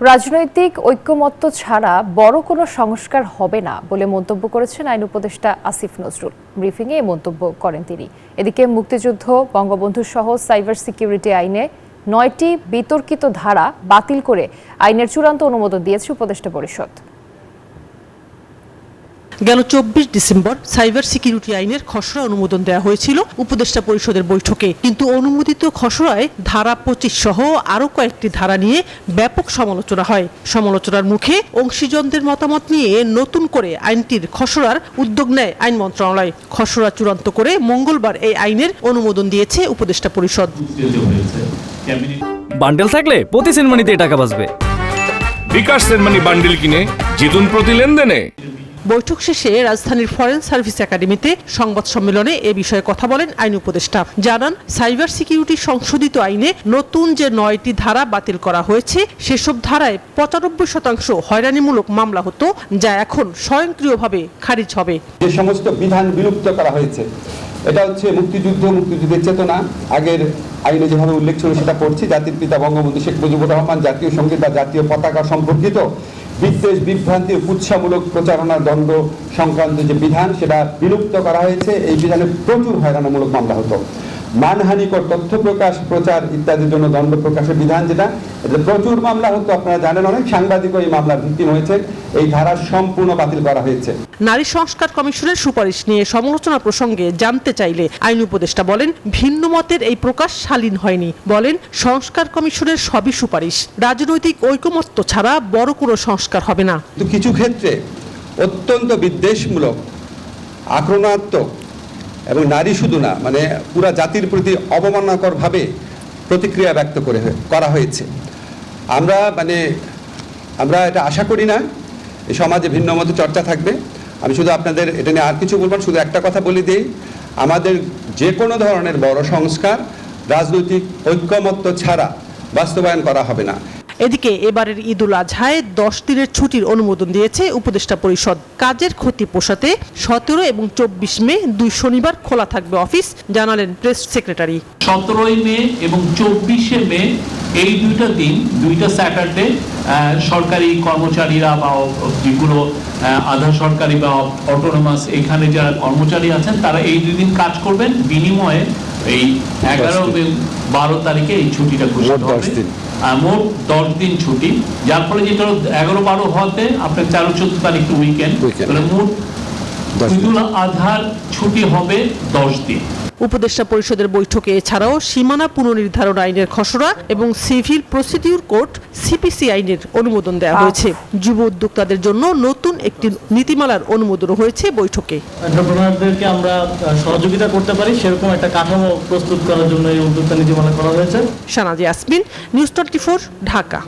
রাজনৈতিক ঐক্যমত্য ছাড়া বড় কোনো সংস্কার হবে না বলে মন্তব্য করেছেন আইন উপদেষ্টা আসিফ নজরুল। ব্রিফিংয়ে এই মন্তব্য করেন তিনি। এদিকে মুক্তিযুদ্ধ, বঙ্গবন্ধু সহ সাইবার সিকিউরিটি আইনে ৯টি বিতর্কিত ধারা বাতিল করে আইনের চূড়ান্ত অনুমোদন দিয়েছে উপদেষ্টা পরিষদ। গেল ২৪ ডিসেম্বর সাইবার সিকিউরিটি আইনের খসড়া অনুমোদন দেওয়া হয়েছিল উপদেষ্টা পরিষদের বৈঠকে, কিন্তু অনুমোদিত খসড়ায় ধারা ২৫ সহ আরও কয়েকটি ধারা নিয়ে ব্যাপক সমালোচনা হয়। সমালোচনার মুখে অংশীজনদের মতামত নিয়ে নতুন করে আইনটির খসড়ার উদ্যোগ নেয় আইন মন্ত্রণালয়। খসড়া চূড়ান্ত করে মঙ্গলবার এই আইনের অনুমোদন দিয়েছে উপদেষ্টা পরিষদ। বান্ডেল থাকলে প্রতি সেনমানিতে টাকা বাঁচবে। বিকাশ সেনমানি বান্ডেল কিনে জিতুন প্রতি লেনদেনে। বৈঠক শেষে রাজধানীর ফরেন সার্ভিস একাডেমিতে সংবাদ সম্মেলনে এ বিষয়ে কথা বলেন আইন উপদেষ্টা। জানান, সাইবার সিকিউরিটি সংশোধিত আইনে নতুন যে ৯টি ধারা বাতিল করা হয়েছে সেসব ধারায় ৯৫% হয়রানিমূলক মামলা হতো, যা এখন স্বয়ংক্রিয়ভাবে খারিজ হবে। যে সমস্ত বিধান বিলুপ্ত করা হয়েছে, এটা হচ্ছে মুক্তিযুদ্ধের চেতনা। আগের আইনে যেভাবে উল্লেখ ছিল সেটা পড়ছি, জাতির পিতা বঙ্গবন্ধু শেখ মুজিবুর রহমান জাতীয় সঙ্গীত বা জাতীয় পতাকা সম্পর্কিত বিদ্বেষ, বিভ্রান্তি, কুৎসামূলক প্রচারণা, দণ্ড সংক্রান্ত যে বিধান সেটা বিলুপ্ত করা হয়েছে। এই বিধানে প্রচুর হয়রানিমূলক মামলা হতো। মানহানিকর তথ্য প্রকাশ, প্রচার ইত্যাদির জন্য দণ্ড প্রকাশের বিধান, যেটা প্রচুর মামলা হতো। আপনারা জানেন, অনেক সাংবাদিকও এই মামলার ভিত্তিম হয়েছে। এই ধারা সম্পূর্ণ বাতিল করা হয়েছে। নারী সংস্কার কমিশনের সুপারিশ নিয়ে সমালোচনা প্রসঙ্গে জানতে চাইলে আইন উপদেষ্টা বলেন, ভিন্ন মতের এই প্রকাশ শালীন হয়নি। বলেন, সংস্কার কমিশনের সবই সুপারিশ, রাজনৈতিক ঐকমত্য ছাড়া বড় কোনো সংস্কার হবে না। কিছু ক্ষেত্রে অত্যন্ত বিদ্বেষমূলক, আক্রমণাত্মক এবং নারী শুধু না, মানে পুরা জাতির প্রতি অবমাননাকর ভাবে প্রতিক্রিয়া ব্যক্ত করা হয়েছে। আমরা এটা আশা করি না এই সমাজে ভিন্ন মতে চর্চা থাকবে। আমি শুধু আপনাদের এটা নিয়ে আর কিছু বলবো, শুধু একটা কথা বলে দিই, আমাদের যে কোনো ধরনের বড় সংস্কার রাজনৈতিক ঐক্যমত্য ছাড়া বাস্তবায়ন করা হবে না। এদিকে এবারের ঈদুল আজহায় ১০ দিনের ছুটির অনুমোদন দিয়েছে উপদেষ্টা পরিষদ। কাজের ক্ষতি পোষাতে ১৭ এবং ২৪ মে ২ শনিবার খোলা থাকবে অফিস, জানালেন প্রেস সেক্রেটারি। ১৭ মে এবং ২৪ মে এই দুইটা দিন, দুইটা স্যাটারডে সরকারি কর্মচারীরা বা যেগুলো আধা সরকারি বা অটোনমাস এখানে যারা কর্মচারী আছেন তারা এই 2 দিন কাজ করবেন। বিনিময়ে এই ১১ এবং ১২ তারিখে এই ছুটিটা ঘোষণা হবে। মোট ১০ দিন ছুটি, যার ফলে যেটা ১১-১২ হওয়াতে আপনার ১৩-১৪ তারিখ উইকেন্ড, মোট ঈদুল আজহার ছুটি হবে ১০ দিন। উপদেষ্টা পরিষদের বৈঠকে এছাড়াও সীমানা পুনর্নির্ধারণ আইনের খসড়া এবং সিভিল প্রসিডিউর কোড সিপিসি আইনের অনুমোদন দেওয়া হয়েছে। যুব উদ্যোক্তাদের জন্য নতুন একটি নীতিমালার অনুমোদন হয়েছে বৈঠকে। এন্টারপ্রেনারদেরকে আমরা সহযোগিতা করতে পারি সেরকম একটা কাঠামো প্রস্তুত করার জন্য এই উদ্যোক্তা নীতিমালা করা হয়েছে। শানাজি ইয়াসমিন, নিউজ 24, ঢাকা।